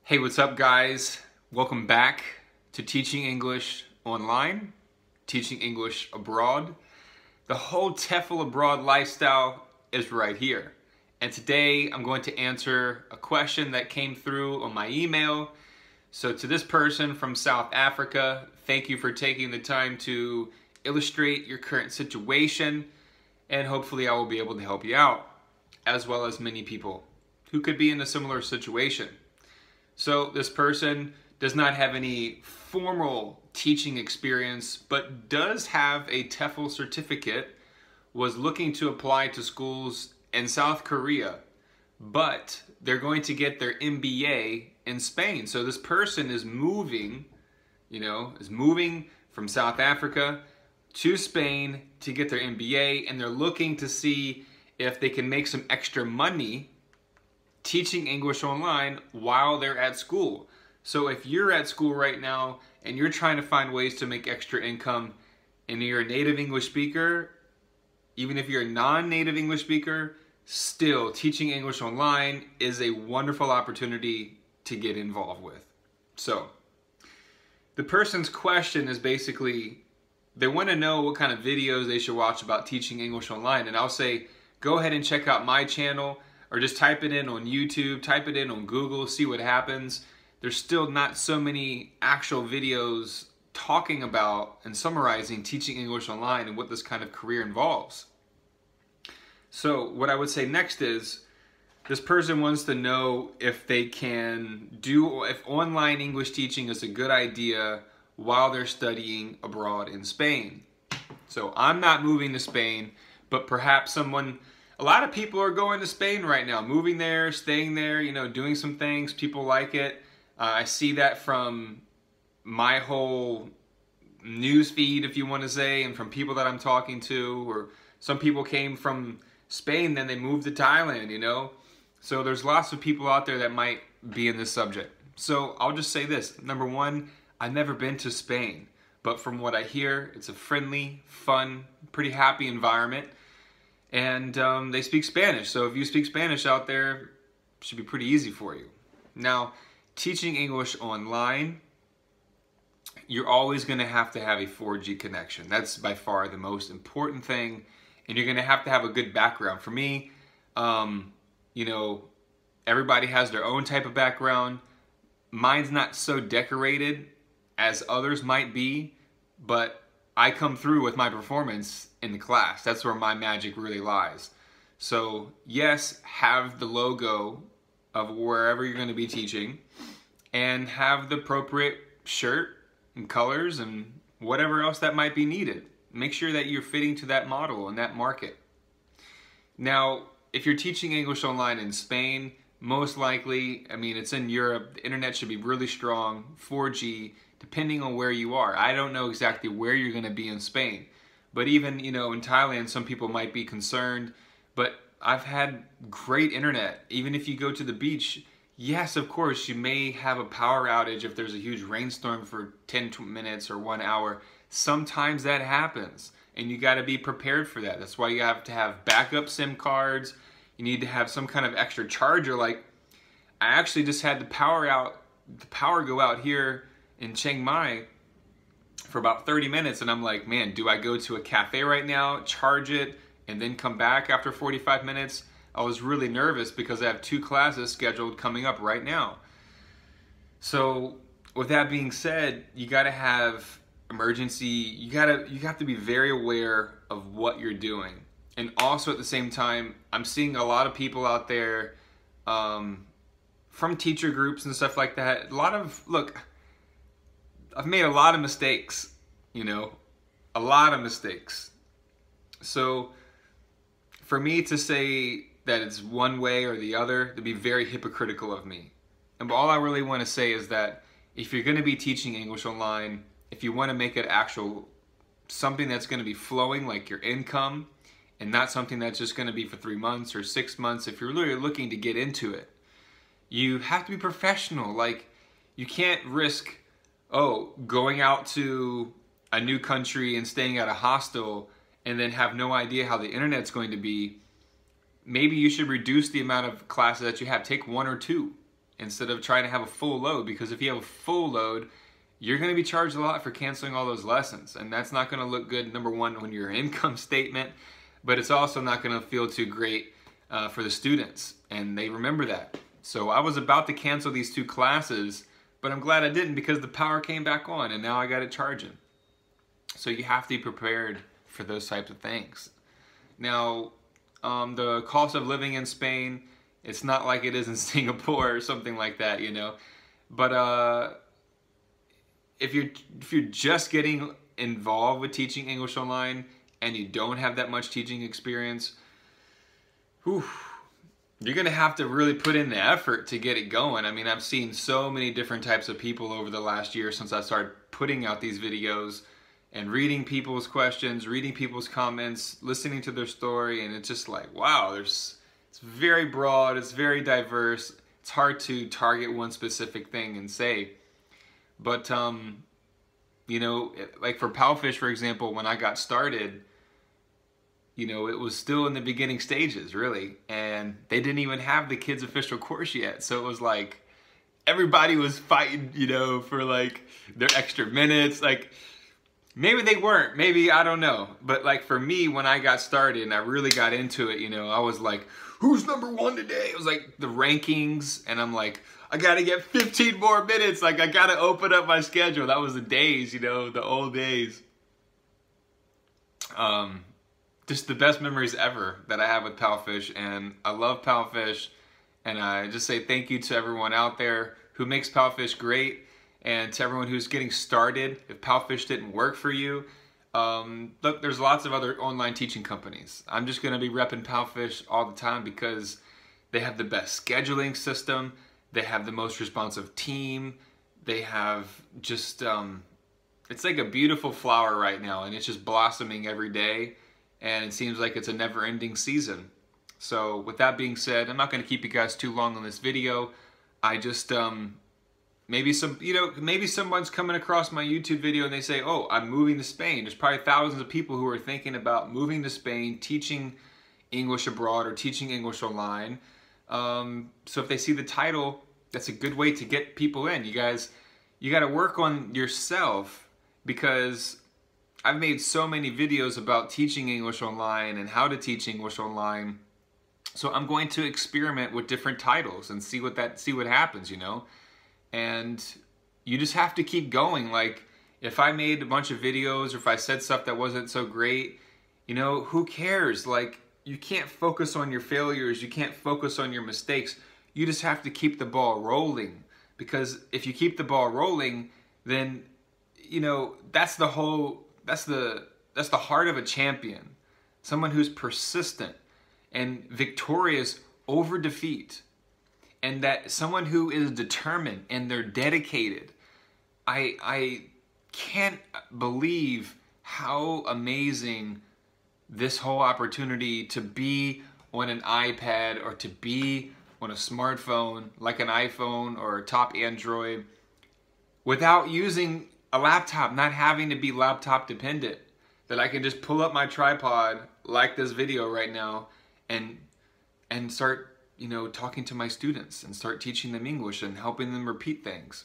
Hey, what's up guys? Welcome back to Teaching English Online, Teaching English Abroad. The whole TEFL abroad lifestyle is right here. And today I'm going to answer a question that came through on my email. So to this person from South Africa, thank you for taking the time to illustrate your current situation, and hopefully I will be able to help you out, as well as many people who could be in a similar situation. So this person does not have any formal teaching experience, but does have a TEFL certificate, was looking to apply to schools in South Korea, but they're going to get their MBA in Spain. So this person is moving, from South Africa to Spain to get their MBA, and they're looking to see if they can make some extra money teaching English online while they're at school. So if you're at school right now and you're trying to find ways to make extra income and you're a native English speaker, even if you're a non-native English speaker, still teaching English online is a wonderful opportunity to get involved with. So the person's question is basically, they want to know what kind of videos they should watch about teaching English online, and I'll say go ahead and check out my channel, or just type it in on YouTube, type it in on Google, see what happens. There's still not so many actual videos talking about and summarizing teaching English online and what this kind of career involves. So what I would say next is, this person wants to know if they can do, if online English teaching is a good idea while they're studying abroad in Spain. So I'm not moving to Spain, but perhaps a lot of people are going to Spain right now, moving there, staying there, doing some things. People like it. I see that from my whole news feed, if you want to say, and from people that I'm talking to, or some people came from Spain, then they moved to Thailand, So there's lots of people out there that might be in this subject. So I'll just say this. Number one, I've never been to Spain, but from what I hear, it's a friendly, fun, pretty happy environment. And they speak Spanish, so if you speak Spanish out there, it should be pretty easy for you. Now, teaching English online, you're always going to have a 4G connection. That's by far the most important thing, and you're going to have a good background. For me, everybody has their own type of background. Mine's not so decorated as others might be, but I come through with my performance in the class. That's where my magic really lies. So yes, have the logo of wherever you're going to be teaching, and have the appropriate shirt and colors and whatever else that might be needed. Make sure that you're fitting to that model and that market. Now, if you're teaching English online in Spain, most likely, it's in Europe, the internet should be really strong, 4G, depending on where you are. I don't know exactly where you're going to be in Spain, but even, in Thailand, some people might be concerned, but I've had great internet. Even if you go to the beach, yes, of course, you may have a power outage if there's a huge rainstorm for 10 minutes or 1 hour. Sometimes that happens, and you got to be prepared for that. That's why you have to have backup SIM cards. You need to have some kind of extra charger. Like, I actually just had the power go out here in Chiang Mai for about 30 minutes, and I'm like, man, do I go to a cafe right now, charge it, and then come back after 45 minutes? I was really nervous because I have 2 classes scheduled coming up right now. So with that being said, you got to have emergency, you have to be very aware of what you're doing. And also at the same time, I'm seeing a lot of people out there from teacher groups and stuff like that. I've made a lot of mistakes, a lot of mistakes. So for me to say that it's one way or the other, to be very hypocritical of me. And all I really want to say is that if you're going to be teaching English online, if you want to make it something that's going to be flowing, like your income, and not something that's just going to be for 3 months or 6 months, if you're really looking to get into it, you have to be professional. Like, you can't risk going out to a new country and staying at a hostel and then have no idea how the internet's going to be. Maybe you should reduce the amount of classes that you have. Take 1 or 2. instead of trying to have a full load, because if you have a full load, you're going to be charged a lot for canceling all those lessons, and that's not going to look good, number one, on your income statement, but it's also not going to feel too great for the students, and they remember that. So I was about to cancel these 2 classes, but I'm glad I didn't, because the power came back on and now I got it charging. So you have to be prepared for those types of things. Now, the cost of living in Spain, it's not like it is in Singapore or something like that, you know. But if you're just getting involved with teaching English online and you don't have that much teaching experience, whew, you're gonna have to really put in the effort to get it going. I mean, I've seen so many different types of people over the last year since I started putting out these videos and reading people's questions, reading people's comments, listening to their story, and it's just like, wow, it's very broad, it's very diverse. It's hard to target one specific thing and say. But, you know, like for Palfish, for example, when I got started, you know, it was still in the beginning stages, really. And they didn't even have the kids' official course yet. So it was like, everybody was fighting, you know, for like their extra minutes. Like, maybe they weren't, maybe, I don't know. But like for me, when I got started and I really got into it, you know, I was like, who's #1 today? It was like the rankings, and I'm like, I gotta get 15 more minutes. Like, I gotta open up my schedule. That was the days, you know, the old days. Just the best memories ever that I have with Palfish, and I love Palfish, and I just say thank you to everyone out there who makes Palfish great, and to everyone who's getting started. If Palfish didn't work for you, look, there's lots of other online teaching companies. I'm just gonna be repping Palfish all the time because they have the best scheduling system, they have the most responsive team, they have just, it's like a beautiful flower right now, and it's just blossoming every day, and it seems like it's a never-ending season. So with that being said, I'm not going to keep you guys too long on this video. I just, maybe someone's coming across my YouTube video and they say, oh, I'm moving to Spain. There's probably thousands of people who are thinking about moving to Spain, teaching English abroad or teaching English online. So if they see the title, that's a good way to get people in. You guys, you got to work on yourself, because I've made so many videos about teaching English online and how to teach English online. So I'm going to experiment with different titles and see what happens, you know? And you just have to keep going. Like, if I made a bunch of videos or if I said stuff that wasn't so great, you know, who cares? Like, you can't focus on your failures. You can't focus on your mistakes. You just have to keep the ball rolling, because if you keep the ball rolling, then, you know, that's the heart of a champion. Someone who's persistent and victorious over defeat, and that someone who is determined and they're dedicated. I can't believe how amazing this whole opportunity to be on an iPad or to be on a smartphone like an iPhone or a top Android without using a laptop, not having to be laptop dependent, that I can just pull up my tripod like this video right now and start, you know, talking to my students and start teaching them English and helping them repeat things.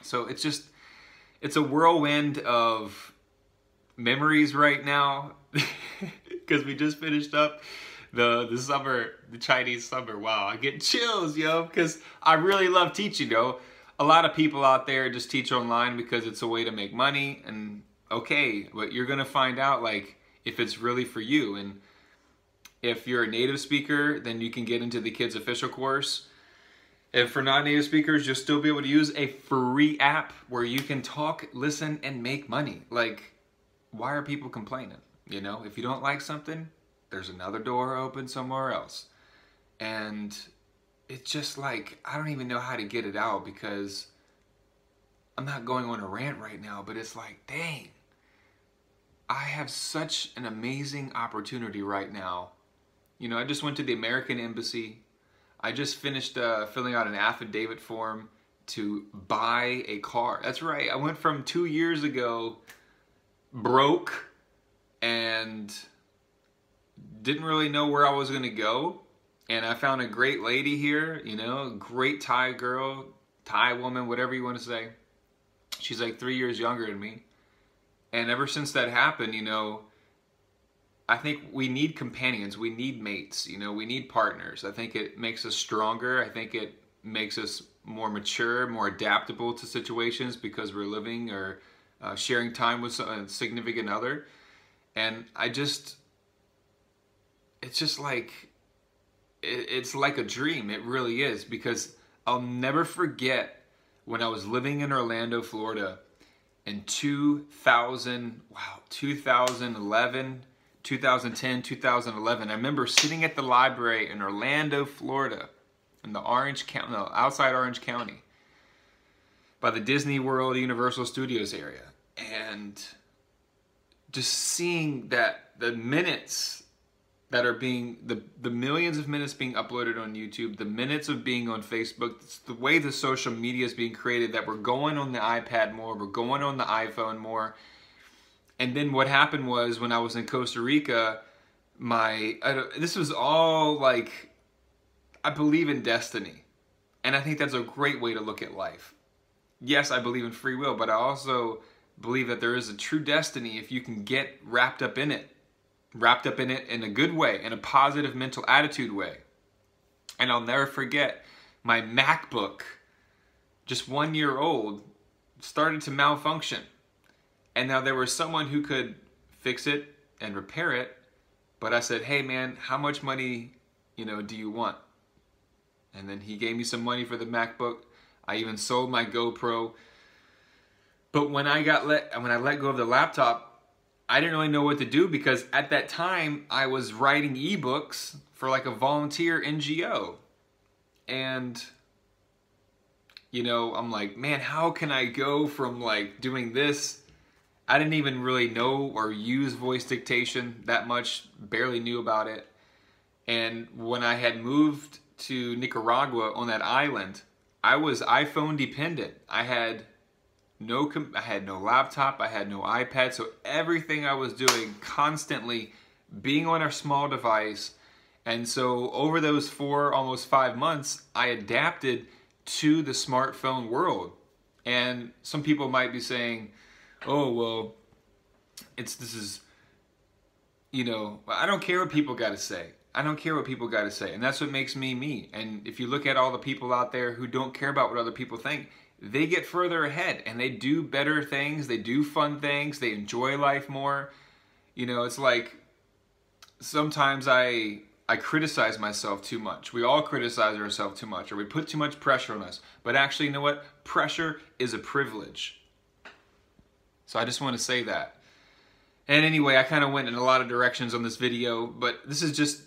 So it's a whirlwind of memories right now, because we just finished up the summer, the Chinese summer. Wow, I get chills, yo, because I really love teaching, yo. A lot of people out there just teach online because it's a way to make money, and okay, but you're gonna find out, like, if it's really for you. And if you're a native speaker, then you can get into the kids' official course. And for non-native speakers, you'll still be able to use a free app where you can talk, listen, and make money. Like, why are people complaining? You know, if you don't like something, there's another door open somewhere else. And it's just like, I don't even know how to get it out, because I'm not going on a rant right now, but it's like, dang, I have such an amazing opportunity right now. You know, I just went to the American Embassy. I just finished filling out an affidavit form to buy a car. That's right, I went from 2 years ago broke and didn't really know where I was gonna go, And I found a great lady here, you know, great Thai girl, Thai woman, whatever you want to say. She's like 3 years younger than me. And ever since that happened, you know, I think we need companions, we need mates, you know, we need partners. I think it makes us stronger. I think it makes us more mature, more adaptable to situations because we're living or sharing time with a significant other. And it's just like, it's like a dream. It really is, because I'll never forget when I was living in Orlando, Florida in 2011, 2010, 2011. I remember sitting at the library in Orlando, Florida, in the outside Orange County, by the Disney World Universal Studios area, and just seeing that the minutes that are being, the millions of minutes being uploaded on YouTube, the minutes of being on Facebook, it's the way the social media is being created, that we're going on the iPad more, we're going on the iPhone more. And then what happened was, when I was in Costa Rica, this was all like, I believe in destiny. And I think that's a great way to look at life. Yes, I believe in free will, but I also believe that there is a true destiny if you can get wrapped up in it in a good way, in a positive mental attitude way. And I'll never forget, my MacBook, just 1 year old, started to malfunction. And now there was someone who could fix it and repair it, but I said, hey man, how much money, you know, do you want? And then he gave me some money for the MacBook. I even sold my GoPro. But when I let go of the laptop, I didn't really know what to do, because at that time I was writing ebooks for like a volunteer NGO. And, you know, I'm like, man, how can I go from like doing this? I didn't even really know or use voice dictation that much, barely knew about it. And when I had moved to Nicaragua on that island, I was iPhone dependent. I had no laptop, I had no iPad, so everything I was doing, constantly being on a small device. And so over those almost 5 months, I adapted to the smartphone world. And some people might be saying, oh, well, you know, I don't care what people got to say. I don't care what people got to say. And that's what makes me me. And if you look at all the people out there who don't care about what other people think, they get further ahead and they do better things. They do fun things. They enjoy life more. You know, it's like sometimes I criticize myself too much. We all criticize ourselves too much, or we put too much pressure on us. But actually, you know what? Pressure is a privilege. So I just want to say that. And anyway, I kind of went in a lot of directions on this video, but this is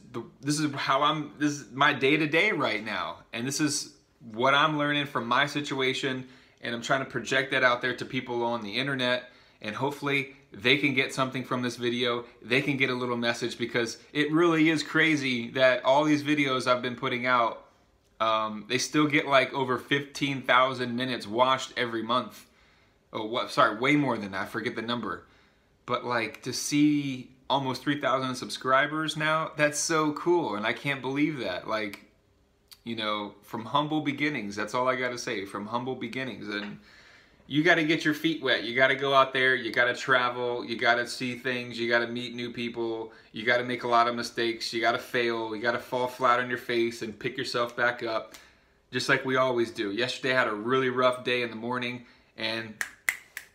my day-to-day right now. And this is what I'm learning from my situation, and I'm trying to project that out there to people on the internet, and hopefully they can get something from this video. They can get a little message, because it really is crazy that all these videos I've been putting out, they still get like over 15,000 minutes watched every month. Oh, sorry, way more than that. I forget the number. But like, to see almost 3,000 subscribers now, that's so cool. And I can't believe that. Like, you know, from humble beginnings, that's all I got to say, from humble beginnings. And you got to get your feet wet. You got to go out there. You got to travel. You got to see things. You got to meet new people. You got to make a lot of mistakes. You got to fail. You got to fall flat on your face and pick yourself back up, just like we always do. Yesterday I had a really rough day in the morning and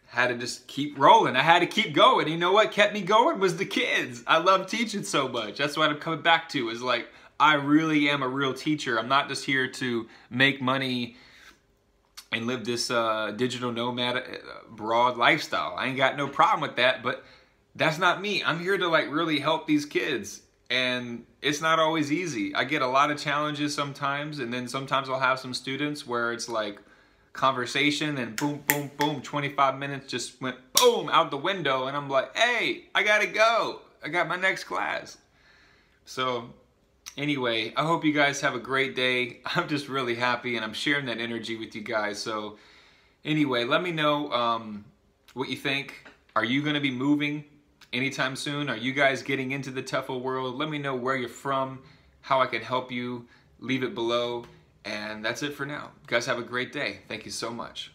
had to just keep rolling. I had to keep going. You know what kept me going was the kids. I love teaching so much. That's what I'm coming back to, is like, I really am a real teacher. I'm not just here to make money and live this digital nomad broad lifestyle. I ain't got no problem with that, but that's not me. I'm here to like really help these kids, and it's not always easy. I get a lot of challenges sometimes, and then sometimes I'll have some students where it's like conversation and boom, boom, boom, 25 minutes just went boom out the window, and I'm like, hey, I gotta go. I got my next class. So anyway, I hope you guys have a great day. I'm just really happy, and I'm sharing that energy with you guys. So anyway, let me know what you think. Are you going to be moving anytime soon? Are you guys getting into the TEFL world? Let me know where you're from. how I can help you, leave it below. And that's it for now. You guys have a great day. Thank you so much.